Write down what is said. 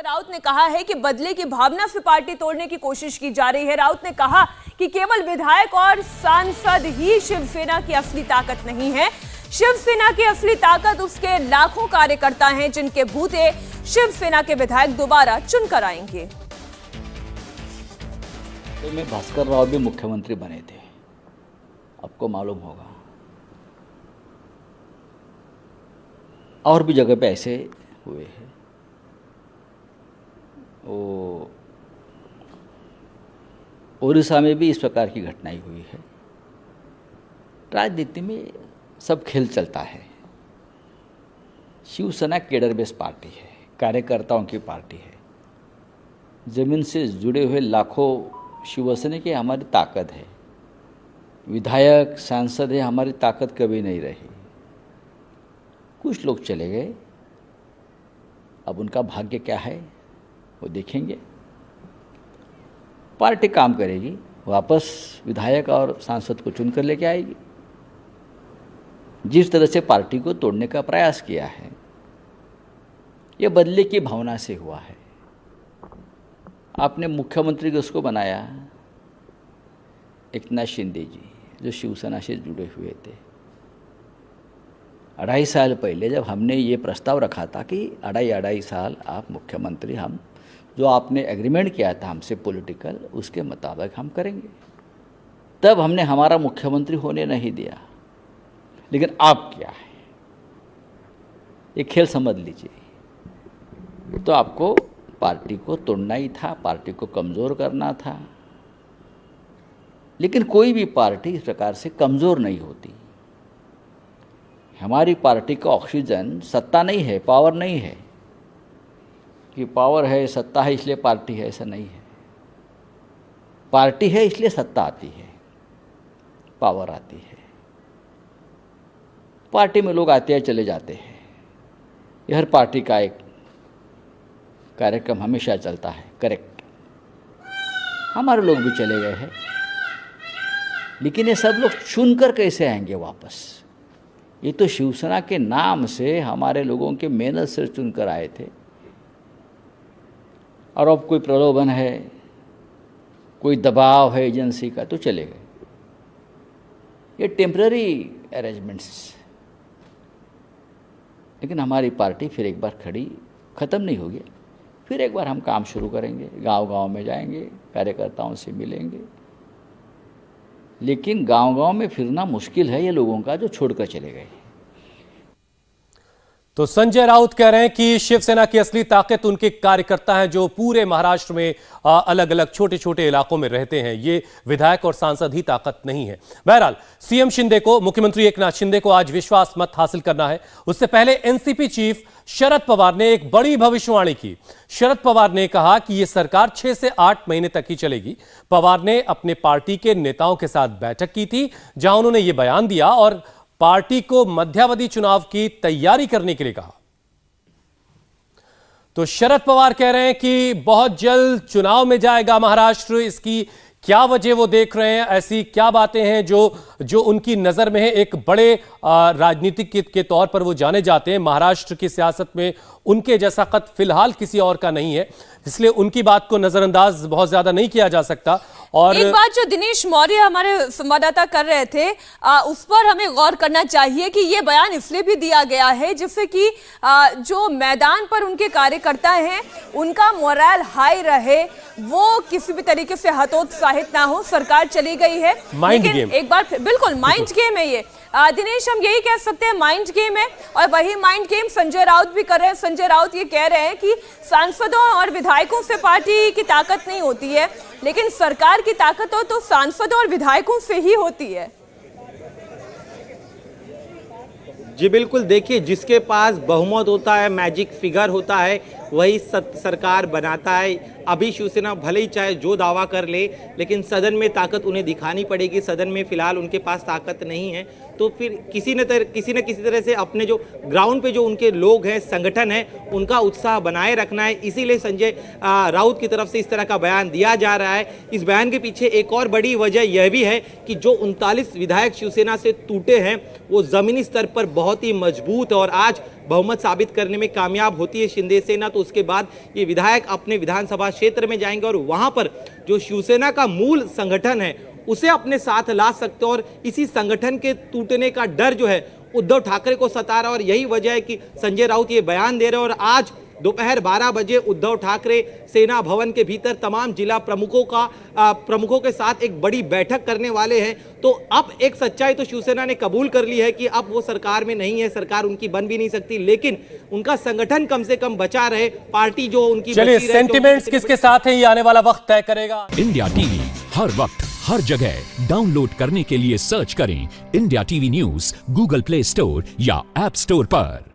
राउत ने कहा है कि बदले की भावना से पार्टी तोड़ने की कोशिश की जा रही है। राउत ने कहा कि केवल विधायक और सांसद ही शिवसेना की असली ताकत नहीं है, शिवसेना की असली ताकत उसके लाखों कार्यकर्ता हैं जिनके बूते शिवसेना के विधायक दोबारा चुनकर आएंगे। तो में भास्कर राव भी मुख्यमंत्री बने थे, आपको मालूम होगा, और भी जगह पे ऐसे हुए हैं। वो उड़ीसा में भी इस प्रकार की घटनाएं हुई है। राजनीति में सब खेल चलता है। शिवसेना केडर बेस पार्टी है, कार्यकर्ताओं की पार्टी है। जमीन से जुड़े हुए लाखों शिवसेना की हमारी ताकत है। विधायक सांसद है, हमारी ताकत कभी नहीं रही। कुछ लोग चले गए, अब उनका भाग्य क्या है वो देखेंगे। पार्टी काम करेगी, वापस विधायक और सांसद को चुन कर लेके आएगी। जिस तरह से पार्टी को तोड़ने का प्रयास किया है, ये बदले की भावना से हुआ है। आपने मुख्यमंत्री को उसको बनाया एकनाथ शिंदे जी, जो शिवसेना से जुड़े हुए थे। 2.5 साल पहले जब हमने ये प्रस्ताव रखा था कि 2.5 साल आप मुख्यमंत्री, हम जो आपने एग्रीमेंट किया था हमसे पॉलिटिकल, उसके मुताबिक हम करेंगे, तब हमने हमारा मुख्यमंत्री होने नहीं दिया। लेकिन आप क्या है, ये खेल समझ लीजिए। तो आपको पार्टी को तोड़ना ही था, पार्टी को कमज़ोर करना था। लेकिन कोई भी पार्टी इस प्रकार से कमज़ोर नहीं होती। हमारी पार्टी का ऑक्सीजन सत्ता नहीं है, पावर नहीं है कि पावर है, सत्ता है इसलिए पार्टी है, ऐसा नहीं है। पार्टी है इसलिए सत्ता आती है, पावर आती है। पार्टी में लोग आते हैं चले जाते हैं, ये हर पार्टी का एक कार्यक्रम हमेशा चलता है, करेक्ट। हमारे लोग भी चले गए हैं, लेकिन ये सब लोग चुनकर कैसे आएंगे वापस? ये तो शिवसेना के नाम से हमारे लोगों के मेहनत से चुनकर आए थे, और अब कोई प्रलोभन है, कोई दबाव है एजेंसी का, तो चले गए। ये टेम्पररी अरेंजमेंट्स। लेकिन हमारी पार्टी फिर एक बार खड़ी, ख़त्म नहीं होगी। फिर एक बार हम काम शुरू करेंगे, गांव-गांव में जाएंगे, कार्यकर्ताओं से मिलेंगे। लेकिन गांव-गांव में फिरना मुश्किल है ये लोगों का जो छोड़कर चले गए। तो संजय राउत कह रहे हैं कि शिवसेना की असली ताकत उनके कार्यकर्ता हैं जो पूरे महाराष्ट्र में अलग अलग छोटे छोटे इलाकों में रहते हैं। ये विधायक और सांसद ही ताकत नहीं है। बहरहाल सीएम शिंदे को, मुख्यमंत्री एकनाथ शिंदे को आज विश्वास मत हासिल करना है। उससे पहले एनसीपी चीफ शरद पवार ने एक बड़ी भविष्यवाणी की। शरद पवार ने कहा कि यह सरकार 6 से 8 महीने तक ही चलेगी। पवार ने अपने पार्टी के नेताओं के साथ बैठक की थी, जहां उन्होंने यह बयान दिया और पार्टी को मध्यावधि चुनाव की तैयारी करने के लिए कहा। तो शरद पवार कह रहे हैं कि बहुत जल्द चुनाव में जाएगा महाराष्ट्र। इसकी क्या वजह वो देख रहे हैं, ऐसी क्या बातें हैं जो उनकी नजर में है? एक बड़े राजनीतिक के तौर पर वो जाने जाते हैं। महाराष्ट्र की सियासत में उनके जैसा कद फिलहाल किसी और का नहीं है, इसलिए उनकी बात को नजरअंदाज बहुत ज्यादा नहीं किया जा सकता। और एक बात जो दिनेश मौर्य हमारे संवाददाता कर रहे थे, उस पर हमें गौर करना चाहिए कि ये बयान इसलिए भी दिया गया है जिससे कि जो मैदान पर उनके कार्यकर्ता हैं उनका मोरल हाई रहे, वो किसी भी तरीके से हतोत्साहित ना हो। सरकार चली गई है, लेकिन एक बार बिल्कुल माइंड गेम है ये। दिनेश, हम यही कह सकते हैं माइंड गेम है, और वही माइंड गेम संजय राउत भी कर रहे हैं। संजय राउत ये कह रहे हैं कि सांसदों और विधायकों से पार्टी की ताकत नहीं होती है, लेकिन सरकार की ताकत हो तो सांसदों और विधायकों से ही होती है। जी बिल्कुल, देखिए जिसके पास बहुमत होता है, मैजिक फिगर होता है, वही सरकार बनाता है। अभी शिवसेना भले ही चाहे जो दावा कर ले, लेकिन सदन में ताकत उन्हें दिखानी पड़ेगी। सदन में फिलहाल उनके पास ताकत नहीं है, तो फिर किसी न किसी तरह से अपने जो ग्राउंड पे जो उनके लोग हैं, संगठन है, उनका उत्साह बनाए रखना है। इसीलिए संजय राउत की तरफ से इस तरह का बयान दिया जा रहा है। इस बयान के पीछे एक और बड़ी वजह यह भी है कि जो 39 विधायक शिवसेना से टूटे हैं वो जमीनी स्तर पर बहुत ही मजबूत है और आज बहुमत साबित करने में कामयाब होती है शिंदे सेना तो उसके बाद ये विधायक अपने विधानसभा क्षेत्र में जाएंगे और वहां पर जो शिवसेना का मूल संगठन है उसे अपने साथ ला सकते हैं और इसी संगठन के टूटने का डर जो है उद्धव ठाकरे को सता रहा है और यही वजह है कि संजय राउत ये बयान दे रहे हैं और आज दोपहर 12 बजे उद्धव ठाकरे सेना भवन के भीतर तमाम जिला प्रमुखों के साथ एक बड़ी बैठक करने वाले हैं। तो अब एक सच्चाई तो शिवसेना ने कबूल कर ली है कि अब वो सरकार में नहीं है, सरकार उनकी बन भी नहीं सकती, लेकिन उनका संगठन कम से कम बचा रहे, पार्टी जो उनकी चलिए सेंटिमेंट्स किसके साथ है ये आने वाला वक्त तय करेगा। इंडिया टीवी हर वक्त हर जगह डाउनलोड करने के लिए सर्च करें India TV news Google play store या ऐप स्टोर पर।